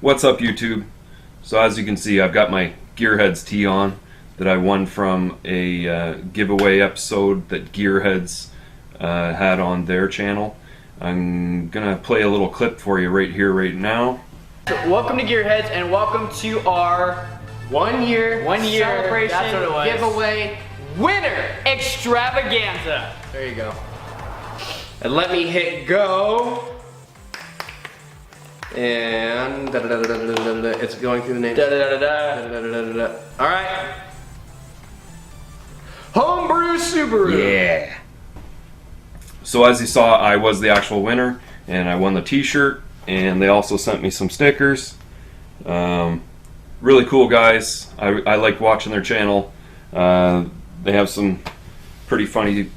What's up, YouTube? So as you can see, I've got my Gearheads tee on that I won from a giveaway episode that Gearheads had on their channel. I'm gonna play a little clip for you right here, right now. So welcome to Gearheads and welcome to our one year celebration giveaway winner extravaganza. There you go. And let me hit go. And it's going through the name. All right. Homebrew Subaru. Yeah. So as you saw, I was the actual winner, and I won the T-shirt, and they also sent me some stickers. Really cool guys. I like watching their channel. They have some pretty funny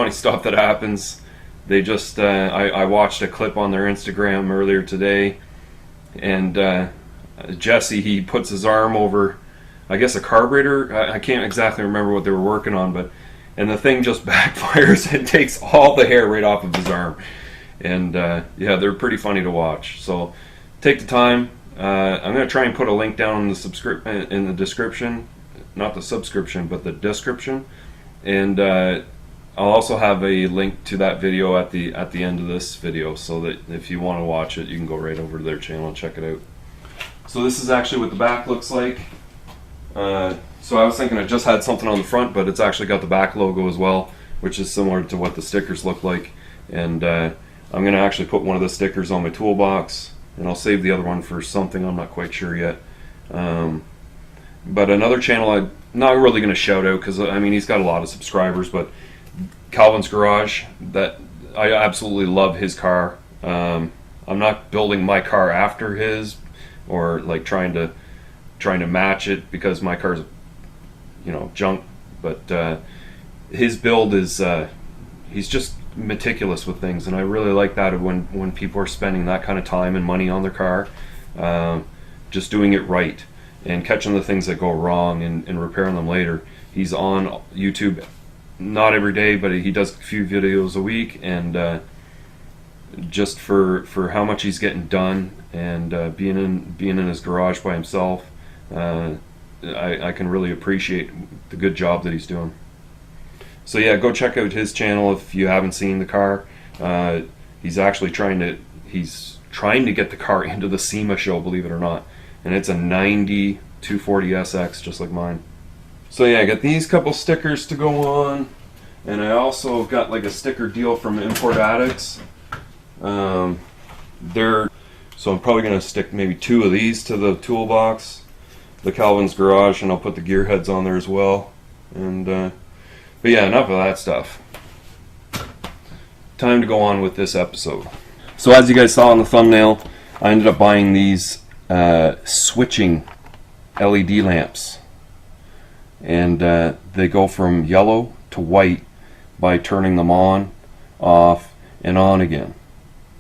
stuff that happens. They just I watched a clip on their Instagram earlier today, and Jesse, he puts his arm over, I guess, a carburetor. I can't exactly remember what they were working on, and the thing just backfires and takes all the hair right off of his arm. And yeah, they're pretty funny to watch. So take the time. I'm going to try and put a link down in the description, not the subscription, but the description, and I'll also have a link to that video at the end of this video, so that if you want to watch it, you can go right over to their channel and check it out. So this is actually what the back looks like. So I was thinking I just had something on the front, but it's actually got the back logo as well, which is similar to what the stickers look like. And I'm going to actually put one of the stickers on my toolbox, and I'll save the other one for something I'm not quite sure yet. But another channel I'm not really going to shout out, because I mean, he's got a lot of subscribers, but Calvin's Garage, that I absolutely love his car. I'm not building my car after his, or like trying to match it, because my car's, you know, junk. But his build is he's just meticulous with things, and I really like that when people are spending that kind of time and money on their car, just doing it right and catching the things that go wrong and repairing them later. He's on YouTube, not every day, but he does a few videos a week, and just for how much he's getting done, and being in his garage by himself, I can really appreciate the good job that he's doing. So yeah, go check out his channel if you haven't seen the car. He's actually trying to get the car into the SEMA show, believe it or not, and it's a 90 240 SX, just like mine. So yeah, I got these couple stickers to go on, and I also got like a sticker deal from Import Addicts. So I'm probably going to stick maybe 2 of these to the toolbox, the Calvin's Garage, and I'll put the Gearheads on there as well. And but yeah, enough of that stuff. Time to go on with this episode. So as you guys saw in the thumbnail, I ended up buying these switching LED lamps, and they go from yellow to white by turning them on, off, and on again.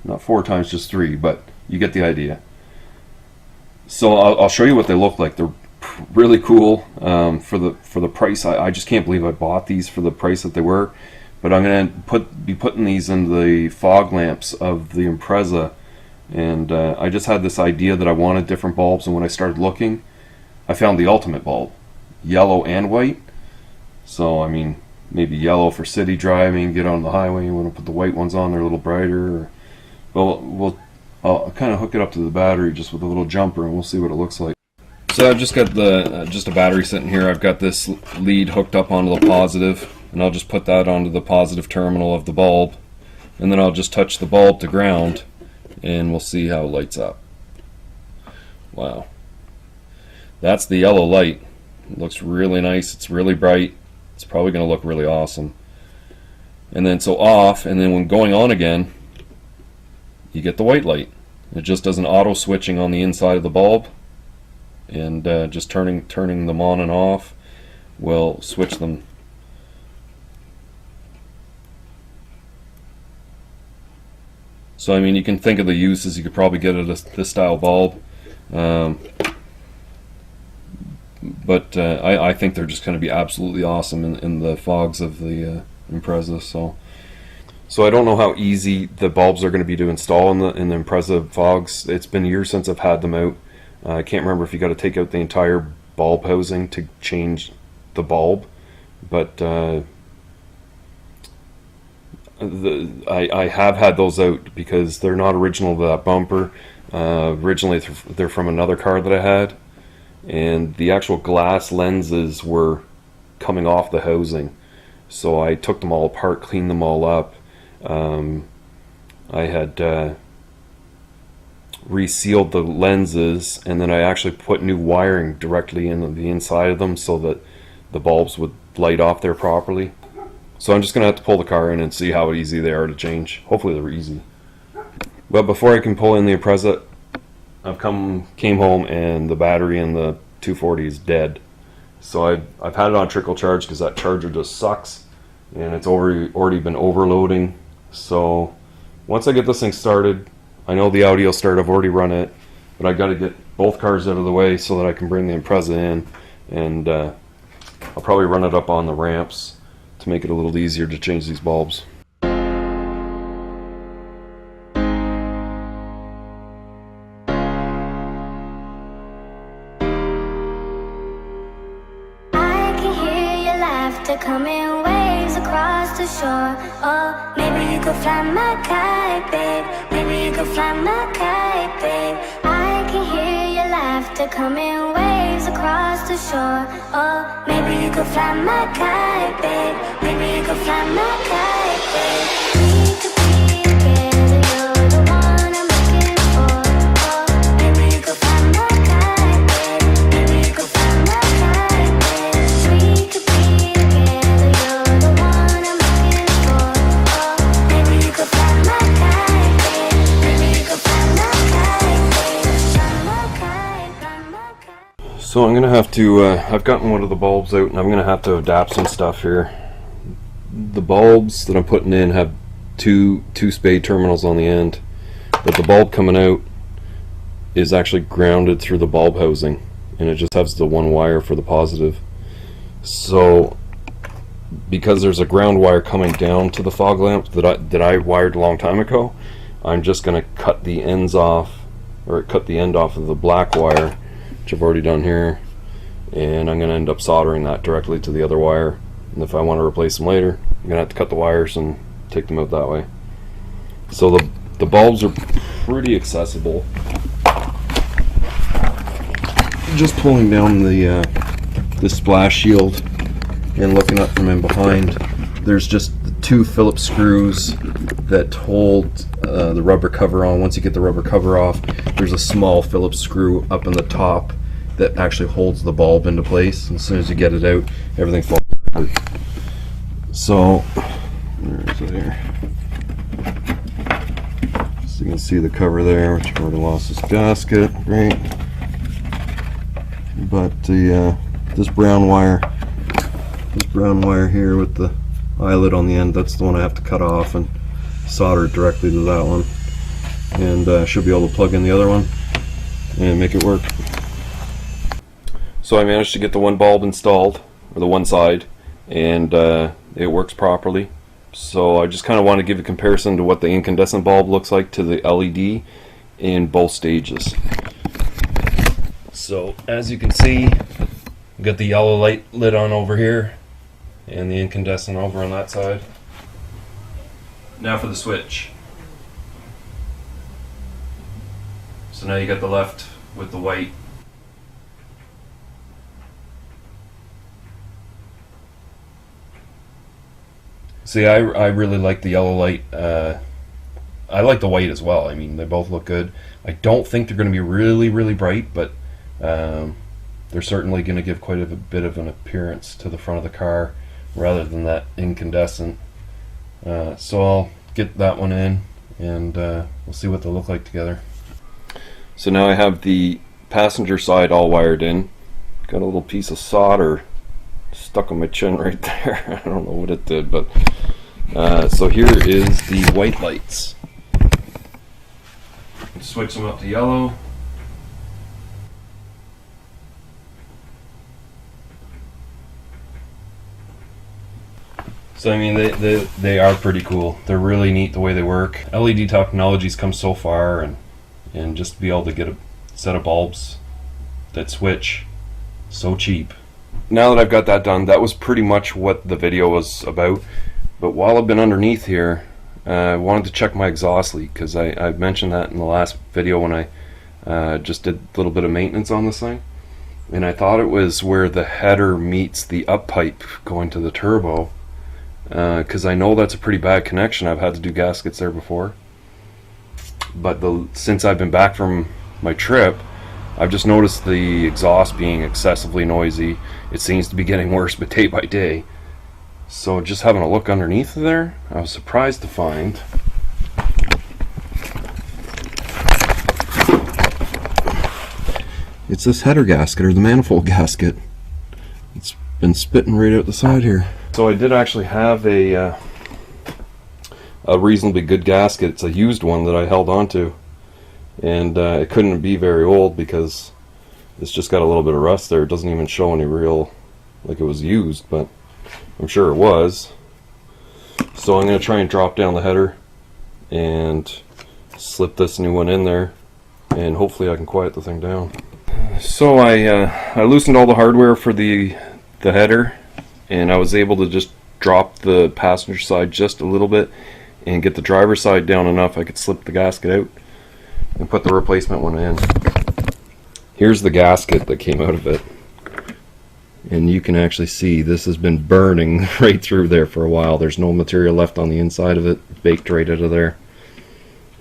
Not 4 times, just 3, but you get the idea. So I'll show you what they look like. They're really cool for the price. I just can't believe I bought these for the price that they were. But I'm gonna be putting these in the fog lamps of the Impreza, and I just had this idea that I wanted different bulbs, and when I started looking, I found the ultimate bulb, yellow and white. So I mean, maybe yellow for city driving, get on the highway, you want to put the white ones on, they're a little brighter. Or, I'll kind of hook it up to the battery just with a little jumper, and we'll see what it looks like. So I've just got just a battery sitting here. I've got this lead hooked up onto the positive, and I'll just put that onto the positive terminal of the bulb, and then I'll just touch the bulb to ground, and we'll see how it lights up. Wow, that's the yellow light. It looks really nice. It's really bright. It's probably going to look really awesome. And then so off, and then when going on again, you get the white light. It just does an auto switching on the inside of the bulb, and just turning them on and off will switch them. So I mean, you can think of the uses you could probably get at this style bulb, but I think they're just going to be absolutely awesome in the fogs of the Impreza. So I don't know how easy the bulbs are going to be to install in the Impreza fogs. It's been years since I've had them out. I can't remember if you got to take out the entire bulb housing to change the bulb, but I have had those out because they're not original to that bumper. Originally they're from another car that I had, and the actual glass lenses were coming off the housing, so I took them all apart, cleaned them all up. I had resealed the lenses, and then I actually put new wiring directly in the inside of them so that the bulbs would light off there properly. So I'm just gonna have to pull the car in and see how easy they are to change. Hopefully they're easy. But before I can pull in the Impreza, I've came home and the battery in the 240 is dead. So I've had it on trickle charge because that charger just sucks, and it's already been overloading. So once I get this thing started, I know the Audi will start. I've already run it, but I got to get both cars out of the way so that I can bring the Impreza in, and I'll probably run it up on the ramps to make it a little easier to change these bulbs. Coming waves across the shore. Oh, maybe you could fly my kite, babe. Maybe you could fly my kite, babe. I can hear your laughter coming waves across the shore. Oh, maybe you could fly my kite, babe. Maybe you could fly my kite, babe. We could be together, you're the one I'm looking for. Oh, maybe you could fly my kite, babe. Maybe you could fly my kite, babe. We could be together, you're the one I'm looking for. Oh, maybe you could fly my kite, babe. Maybe you could fly my kite, babe. Fly my kite, fly my kite. So I'm gonna have to, I've gotten one of the bulbs out, and I'm gonna have to adapt some stuff here. The bulbs that I'm putting in have two spade terminals on the end, but the bulb coming out is actually grounded through the bulb housing, and it just has the one wire for the positive. So because there's a ground wire coming down to the fog lamp that I wired a long time ago, I'm just gonna cut the ends off, or cut the end off of the black wire, which I've already done here, and I'm gonna end up soldering that directly to the other wire. And if I want to replace them later, I'm gonna have to cut the wires and take them out that way. So the bulbs are pretty accessible. Just pulling down the splash shield and looking up from in behind, there's just the two Phillips screws that hold the rubber cover on. Once you get the rubber cover off, there's a small Phillips screw up in the top that actually holds the bulb into place. And as soon as you get it out, everything falls apart. So, where is it here? So you can see the cover there, which already lost its gasket, great. But the this brown wire here with the eyelet on the end, that's the one I have to cut off and solder directly to that one, and should be able to plug in the other one and make it work. So I managed to get the one bulb installed, or the one side, and it works properly. So I just kind of want to give a comparison to what the incandescent bulb looks like to the LED in both stages. So as you can see, we've got the yellow light lit on over here and the incandescent over on that side. Now for the switch. So now you got the left with the white. See, I really like the yellow light. I like the white as well. I mean, they both look good. I don't think they're going to be really, really bright, but they're certainly going to give quite a bit of an appearance to the front of the car rather than that incandescent. So I'll get that one in, and we'll see what they look like together. So now I have the passenger side all wired in. Got a little piece of solder stuck on my chin right there. I don't know what it did, but so here is the white lights. Switch them up to yellow. So I mean, they are pretty cool. They're really neat the way they work. LED technology's come so far, and just to be able to get a set of bulbs that switch so cheap. Now that I've got that done, that was pretty much what the video was about. But while I've been underneath here, I wanted to check my exhaust leak, because I mentioned that in the last video when I just did a little bit of maintenance on this thing. And I thought it was where the header meets the up pipe going to the turbo, because I know that's a pretty bad connection. I've had to do gaskets there before. But since I've been back from my trip, I've just noticed the exhaust being excessively noisy. It seems to be getting worse, but day by day. So just having a look underneath there, I was surprised to find it's this header gasket, or the manifold gasket. It's been spitting right out the side here. So I did actually have a reasonably good gasket. It's a used one that I held onto, and it couldn't be very old because it's just got a little bit of rust there. It doesn't even show any real, like it was used, but I'm sure it was. So I'm going to try and drop down the header and slip this new one in there, and hopefully I can quiet the thing down. So I loosened all the hardware for the header, and I was able to just drop the passenger side just a little bit and get the driver's side down enough I could slip the gasket out and put the replacement one in. Here's the gasket that came out of it, and you can actually see this has been burning right through there for a while. There's no material left on the inside of it, baked right out of there.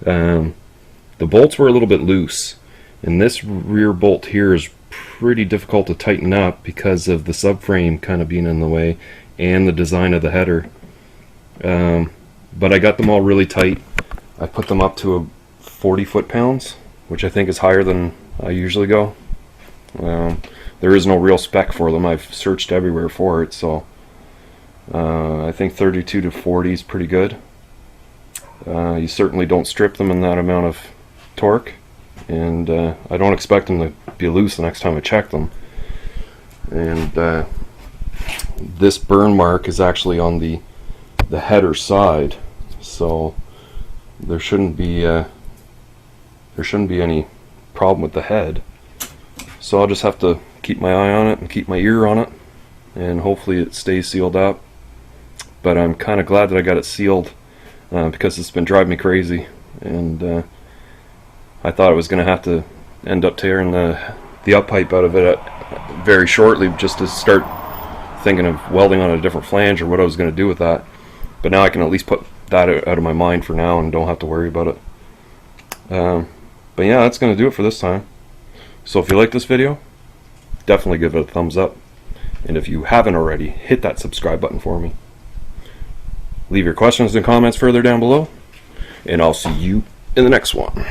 The bolts were a little bit loose, and this rear bolt here is pretty difficult to tighten up because of the subframe kind of being in the way and the design of the header. But I got them all really tight. I put them up to 40 foot-pounds, which I think is higher than I usually go. There is no real spec for them. I've searched everywhere for it, so I think 32 to 40 is pretty good. You certainly don't strip them in that amount of torque, and I don't expect them to be loose the next time I check them. And this burn mark is actually on the header side, so there shouldn't be any problem with the head. So I'll just have to keep my eye on it and keep my ear on it, and hopefully it stays sealed up. But I'm kind of glad that I got it sealed, because it's been driving me crazy, and I thought I was going to have to end up tearing the up pipe out of it very shortly, just to start thinking of welding on a different flange or what I was going to do with that. But now I can at least put that out of my mind for now and don't have to worry about it. But yeah, that's going to do it for this time. So if you like this video, definitely give it a thumbs up. And if you haven't already, hit that subscribe button for me. Leave your questions and comments further down below, and I'll see you in the next one.